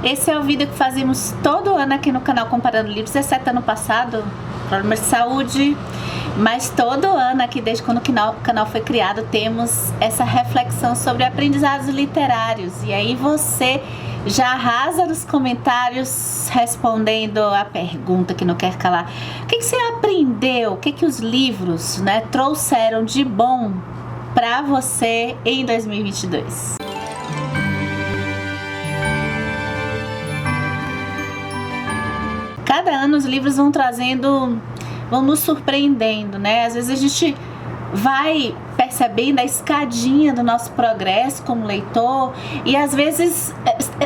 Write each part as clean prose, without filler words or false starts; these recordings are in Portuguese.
Esse é o vídeo que fazemos todo ano aqui no canal Comparando Livros, exceto ano passado, problemas de saúde. Mas todo ano aqui, desde quando o canal foi criado, temos essa reflexão sobre aprendizados literários. E aí você já arrasa nos comentários respondendo a pergunta que não quer calar. O que você aprendeu? O que os livros, trouxeram de bom para você em 2022? Cada ano os livros vão nos surpreendendo, né? Às vezes a gente vai percebendo a escadinha do nosso progresso como leitor e às vezes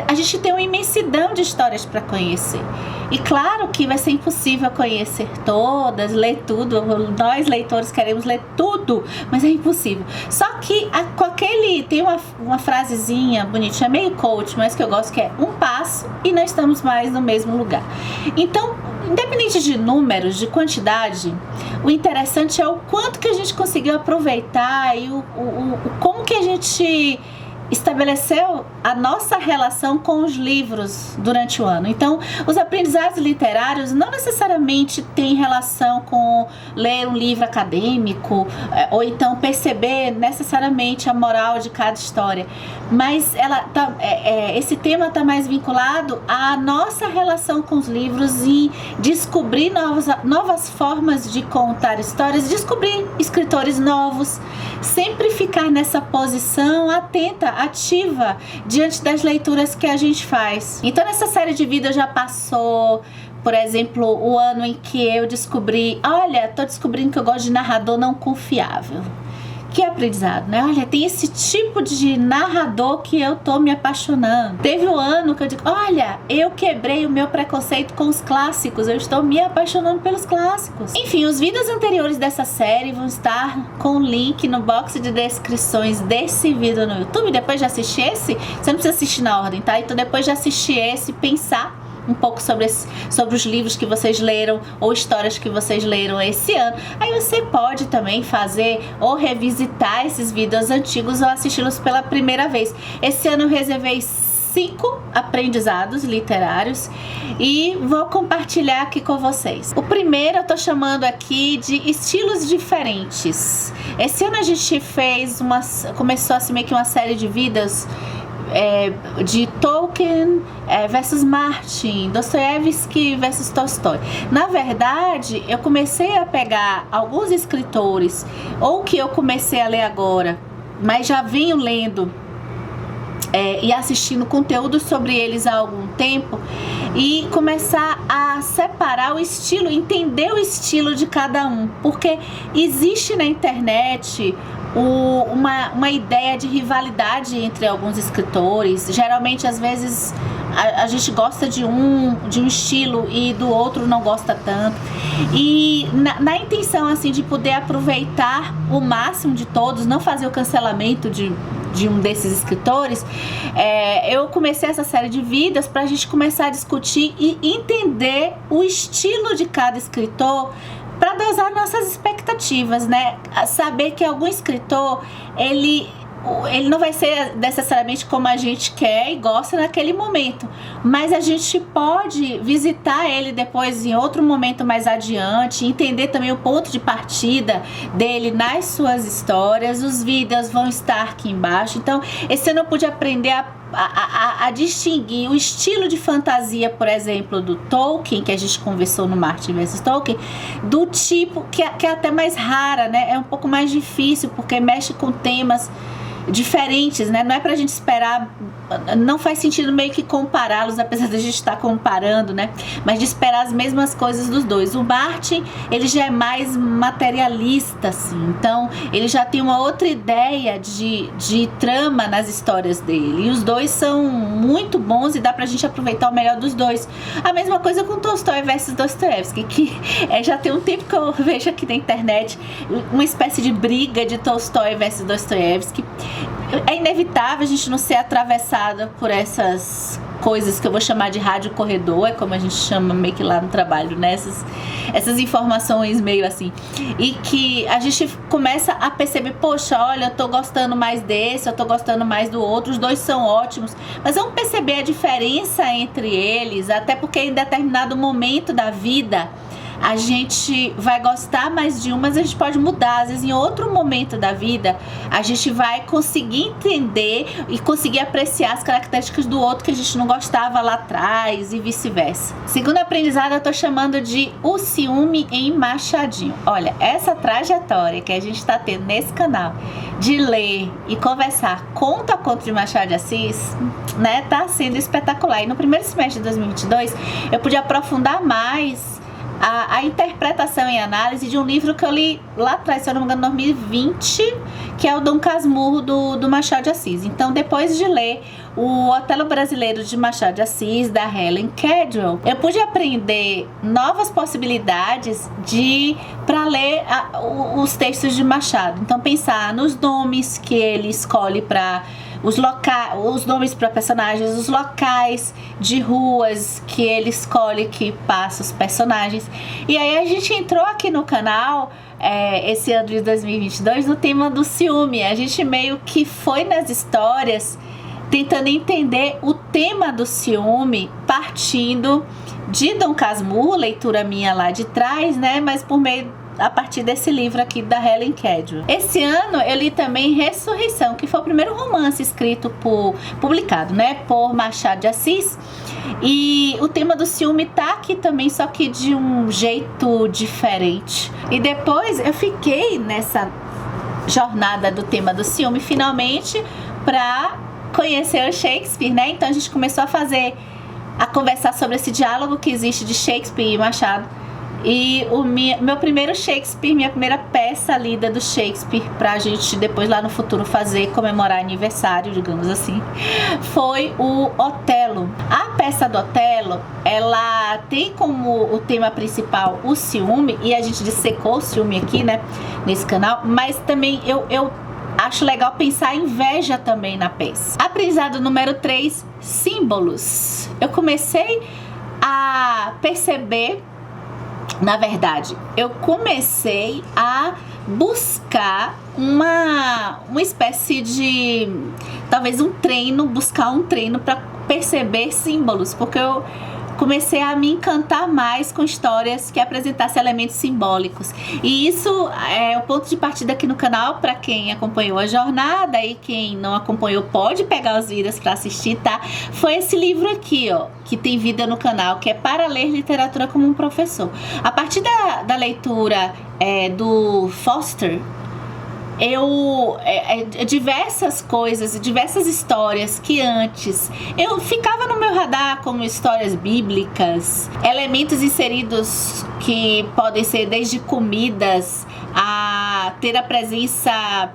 a gente tem uma imensidão de histórias para conhecer. E claro que vai ser impossível conhecer todas, ler tudo. Nós leitores queremos ler tudo, mas é impossível. Só que tem uma frasezinha bonitinha, meio coach, mas que eu gosto, que é um passo e não estamos mais no mesmo lugar. Então, independente de números, de quantidade, o interessante é o quanto que a gente conseguiu aproveitar e como que a gente estabeleceu a nossa relação com os livros durante o ano. Então, os aprendizados literários não necessariamente têm relação com ler um livro acadêmico ou então perceber necessariamente a moral de cada história, mas esse tema está mais vinculado à nossa relação com os livros e descobrir novas formas de contar histórias, descobrir escritores novos, sempre ficar nessa posição atenta, ativa, diante das leituras que a gente faz. Então, nessa série de vida já passou, por exemplo, o ano em que eu descobri, tô descobrindo que eu gosto de narrador não confiável. Que aprendizado, né? Olha, tem esse tipo de narrador que eu tô me apaixonando. Teve um ano que eu digo, eu quebrei o meu preconceito com os clássicos, eu estou me apaixonando pelos clássicos. Enfim, os vídeos anteriores dessa série vão estar com o link no box de descrições desse vídeo no YouTube. Depois de assistir esse, você não precisa assistir na ordem, tá? Então depois de assistir esse, pensar um pouco sobre os livros que vocês leram ou histórias que vocês leram esse ano. Aí você pode também fazer ou revisitar esses vídeos antigos ou assisti-los pela primeira vez. Esse ano eu reservei 5 aprendizados literários e vou compartilhar aqui com vocês. O primeiro eu tô chamando aqui de estilos diferentes. Esse ano a gente começou assim meio que uma série de vídeos de Tolkien versus Martin, Dostoiévski versus Tolstói. Na verdade, eu comecei a pegar alguns escritores, ou que eu comecei a ler agora, mas já venho lendo e assistindo conteúdo sobre eles há algum tempo, e começar a separar o estilo, entender o estilo de cada um, porque existe na internet uma ideia de rivalidade entre alguns escritores. Geralmente, às vezes, a gente gosta de um estilo e do outro não gosta tanto. E na intenção assim de poder aproveitar o máximo de todos, não fazer o cancelamento de um desses escritores, eu comecei essa série de vídeos para a gente começar a discutir e entender o estilo de cada escritor, para dosar nossas expectativas, né? Saber que algum escritor, ele não vai ser necessariamente como a gente quer e gosta naquele momento, mas a gente pode visitar ele depois em outro momento mais adiante, entender também o ponto de partida dele nas suas histórias. Os vídeos vão estar aqui embaixo. Então, esse ano eu pude aprender a distinguir o estilo de fantasia, por exemplo, do Tolkien, que a gente conversou no Martin vs Tolkien, do tipo que é até mais rara, né? É um pouco mais difícil, porque mexe com temas diferentes, né? Não é pra gente esperar, não faz sentido meio que compará-los, apesar de a gente estar comparando, né? Mas de esperar as mesmas coisas dos dois. O Martin, ele já é mais materialista, assim, então ele já tem uma outra ideia de trama nas histórias dele, e os dois são muito bons e dá pra gente aproveitar o melhor dos dois. A mesma coisa com Tolstói versus Dostoiévski, que já tem um tempo que eu vejo aqui na internet uma espécie de briga de Tolstói versus Dostoiévski. É inevitável a gente não ser atravessada por essas coisas que eu vou chamar de rádio corredor, é como a gente chama meio que lá no trabalho, né? essas informações meio assim. E que a gente começa a perceber, poxa, olha, eu tô gostando mais desse, eu tô gostando mais do outro, os dois são ótimos. Mas vamos perceber a diferença entre eles, até porque em determinado momento da vida a gente vai gostar mais de um, mas a gente pode mudar. Às vezes, em outro momento da vida, a gente vai conseguir entender e conseguir apreciar as características do outro que a gente não gostava lá atrás e vice-versa. Segundo aprendizado, eu tô chamando de o ciúme em Machadinho. Olha, essa trajetória que a gente tá tendo nesse canal de ler e conversar conto a conto de Machado de Assis, né, tá sendo espetacular. E no primeiro semestre de 2022, eu pude aprofundar mais a interpretação e análise de um livro que eu li lá atrás, se eu não me engano, em 2020, que é o Dom Casmurro do Machado de Assis. Então, depois de ler o Otelo Brasileiro de Machado de Assis, da Helen Cadwell, eu pude aprender novas possibilidades para ler os textos de Machado. Então, pensar nos nomes que ele escolhe para os nomes para personagens, os locais de ruas que ele escolhe que passa os personagens. E aí a gente entrou aqui no canal esse ano de 2022 no tema do ciúme. A gente meio que foi nas histórias tentando entender o tema do ciúme, partindo de Dom Casmurro, leitura minha lá de trás, né? Mas a partir desse livro aqui da Helen Cadwell. Esse ano eu li também Ressurreição, que foi o primeiro romance publicado, né, por Machado de Assis. E o tema do ciúme tá aqui também, só que de um jeito diferente. E depois eu fiquei nessa jornada do tema do ciúme, finalmente, para conhecer o Shakespeare, né? Então a gente começou a conversar sobre esse diálogo que existe de Shakespeare e Machado. E meu primeiro Shakespeare, minha primeira peça lida do Shakespeare, pra gente depois lá no futuro comemorar aniversário, digamos assim, foi o Otelo. A peça do Otelo, ela tem como o tema principal o ciúme, e a gente dissecou o ciúme aqui, né, nesse canal, mas também eu acho legal pensar a inveja também na peça. Aprendizado número 3, símbolos. Eu comecei a perceber, na verdade, eu comecei a buscar uma espécie de, talvez buscar um treino para perceber símbolos, porque eu comecei a me encantar mais com histórias que apresentassem elementos simbólicos. E isso é o ponto de partida aqui no canal para quem acompanhou a jornada, e quem não acompanhou pode pegar os vídeos para assistir, tá? Foi esse livro aqui, ó, que tem vida no canal, que é Para Ler Literatura como um Professor. A partir da leitura do Foster, diversas coisas, diversas histórias que antes eu ficava no meu radar como histórias bíblicas, elementos inseridos que podem ser desde comidas a ter a presença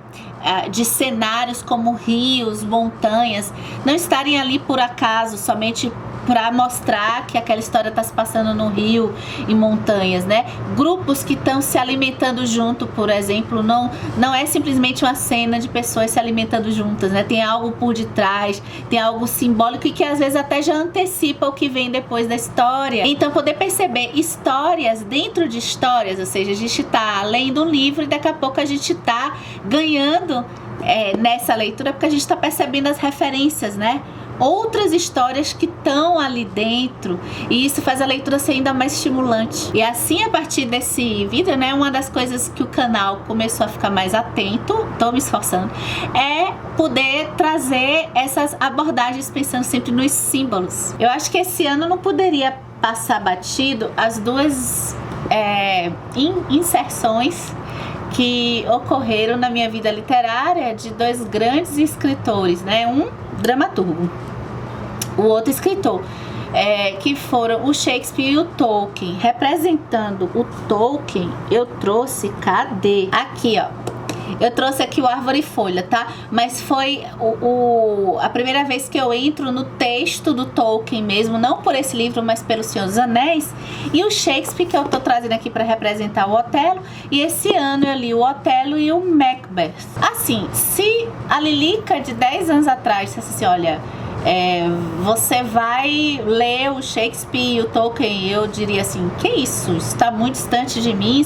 de cenários como rios, montanhas, não estarem ali por acaso, somente para mostrar que aquela história está se passando no rio e montanhas, né? Grupos que estão se alimentando junto, por exemplo, não é simplesmente uma cena de pessoas se alimentando juntas, né? Tem algo por detrás, tem algo simbólico e que às vezes até já antecipa o que vem depois da história. Então, poder perceber histórias dentro de histórias, ou seja, a gente está lendo um livro e daqui a pouco a gente está ganhando nessa leitura, porque a gente está percebendo as referências, né? Outras histórias que estão ali dentro, e isso faz a leitura ser ainda mais estimulante. E assim, a partir desse vídeo, né, uma das coisas que o canal começou a ficar mais atento, tô me esforçando, é poder trazer essas abordagens pensando sempre nos símbolos. Eu acho que esse ano não poderia passar batido as duas inserções que ocorreram na minha vida literária de dois grandes escritores, né? Um dramaturgo, o outro escritor, que foram o Shakespeare e o Tolkien. Representando o Tolkien, eu trouxe, cadê? Aqui, ó. Eu trouxe aqui o Árvore e Folha, tá? Mas foi a primeira vez que eu entro no texto do Tolkien mesmo, não por esse livro, mas pelo Senhor dos Anéis. E o Shakespeare, que eu tô trazendo aqui para representar o Otelo. E esse ano eu li o Otelo e o Macbeth. Assim, se a Lilica de 10 anos atrás dissesse assim, olha, Você vai ler o Shakespeare e o Tolkien, eu diria assim, que isso está muito distante de mim,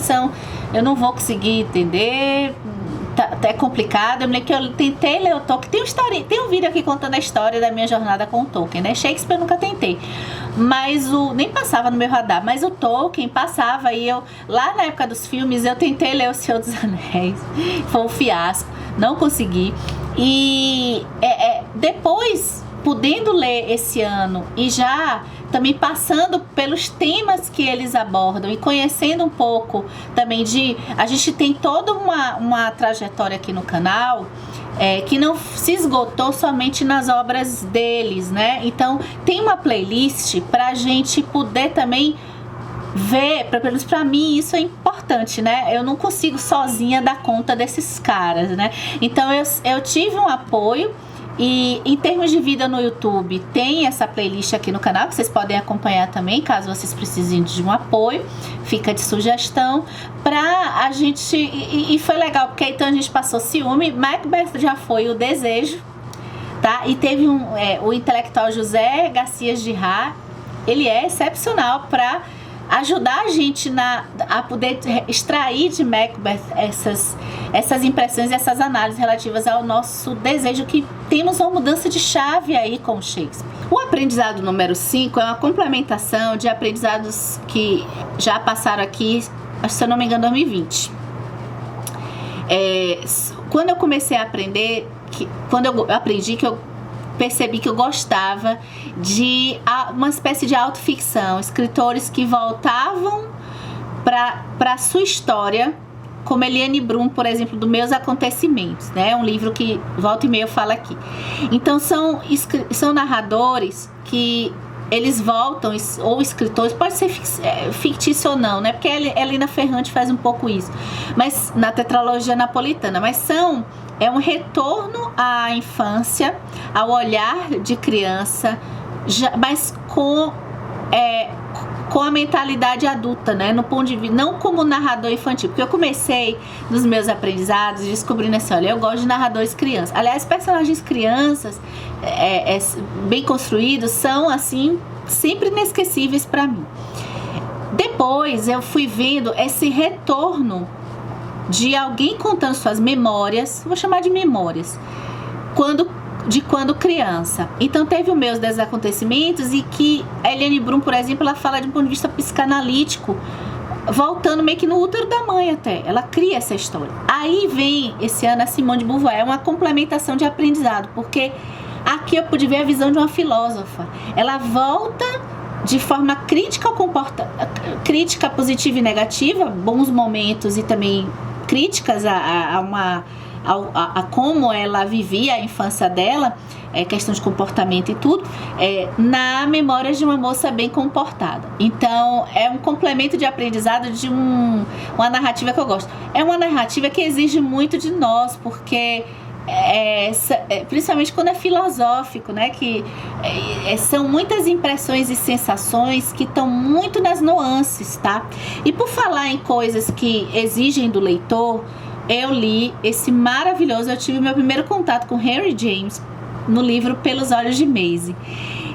eu não vou conseguir entender, é complicado. Eu me lembro que eu tentei ler o Tolkien, tem um vídeo aqui contando a história da minha jornada com o Tolkien, né? Shakespeare eu nunca tentei, mas nem passava no meu radar, mas o Tolkien passava, e eu, lá na época dos filmes, eu tentei ler O Senhor dos Anéis, foi um fiasco, não consegui, e depois, podendo ler esse ano e já também passando pelos temas que eles abordam e conhecendo um pouco também a gente tem toda uma trajetória aqui no canal que não se esgotou somente nas obras deles, né? Então tem uma playlist pra gente poder também ver, pelo menos pra mim isso é importante, né? Eu não consigo sozinha dar conta desses caras, né? Então eu tive um apoio. E em termos de vida no YouTube, tem essa playlist aqui no canal que vocês podem acompanhar também, caso vocês precisem de um apoio, fica de sugestão pra a gente. E foi legal, porque então a gente passou Ciúme, Macbeth já foi o Desejo, tá? E teve o intelectual José Garcia de Rá, ele é excepcional pra ajudar a gente a poder extrair de Macbeth essas impressões e essas análises relativas ao nosso desejo, que temos uma mudança de chave aí com Shakespeare. O aprendizado número 5 é uma complementação de aprendizados que já passaram aqui, se eu não me engano, 2020. Quando eu comecei a aprender, quando eu aprendi que eu percebi que eu gostava de uma espécie de autoficção, escritores que voltavam para a sua história, como Eliane Brum, por exemplo, do Meus Acontecimentos, né? Um livro que volta e meia eu falo aqui. Então são narradores que eles voltam, ou escritores, pode ser fictício ou não, né? Porque a Helena Ferrante faz um pouco isso, mas na tetralogia napolitana, mas é um retorno à infância, ao olhar de criança, mas com a mentalidade adulta, né? No ponto de vista, não como narrador infantil, porque eu comecei nos meus aprendizados descobrindo assim, olha, eu gosto de narradores crianças. Aliás, personagens crianças bem construídos são assim sempre inesquecíveis para mim. Depois eu fui vendo esse retorno de alguém contando suas memórias, vou chamar de memórias, quando criança. Então teve os Meus Desacontecimentos, e que a Eliane Brum, por exemplo, ela fala de um ponto de vista psicanalítico, voltando meio que no útero da mãe até. Ela cria essa história. Aí vem esse ano a Simone de Beauvoir, uma complementação de aprendizado, porque aqui eu pude ver a visão de uma filósofa. Ela volta de forma crítica crítica positiva e negativa, bons momentos e também críticas a como ela vivia a infância dela, questão de comportamento e tudo, na memória de uma moça bem comportada. Então é um complemento de aprendizado de uma narrativa que eu gosto. É uma narrativa que exige muito de nós, porque principalmente quando é filosófico, né? Que são muitas impressões e sensações que estão muito nas nuances, tá? E por falar em coisas que exigem do leitor, eu li esse maravilhoso, eu tive meu primeiro contato com Henry James no livro Pelos Olhos de Maisie.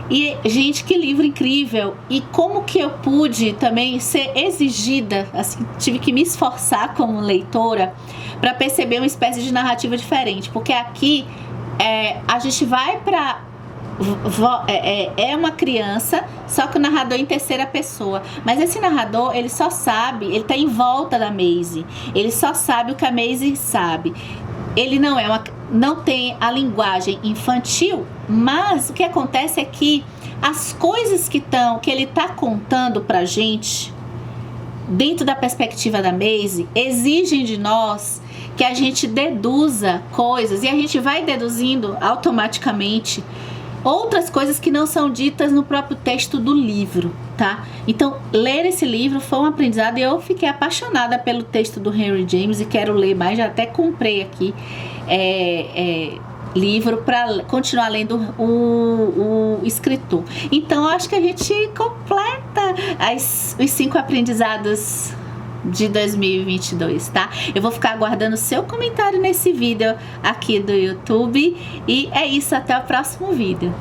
E, gente, que livro incrível! E como que eu pude também ser exigida, assim, tive que me esforçar como leitora para perceber uma espécie de narrativa diferente, porque aqui a gente vai para uma criança, só que o narrador em terceira pessoa, mas esse narrador, ele só sabe, ele tá em volta da Maisie, ele só sabe o que a Maisie sabe. Ele não tem a linguagem infantil, mas o que acontece é que as coisas que ele tá contando pra gente, dentro da perspectiva da Maisie, exigem de nós que a gente deduza coisas, e a gente vai deduzindo automaticamente outras coisas que não são ditas no próprio texto do livro, tá? Então, ler esse livro foi um aprendizado, e eu fiquei apaixonada pelo texto do Henry James e quero ler mais, já até comprei aqui livro para continuar lendo o escritor. Então, eu acho que a gente completa os 5 aprendizados de 2022, tá? Eu vou ficar aguardando o seu comentário nesse vídeo aqui do YouTube, e é isso, até o próximo vídeo.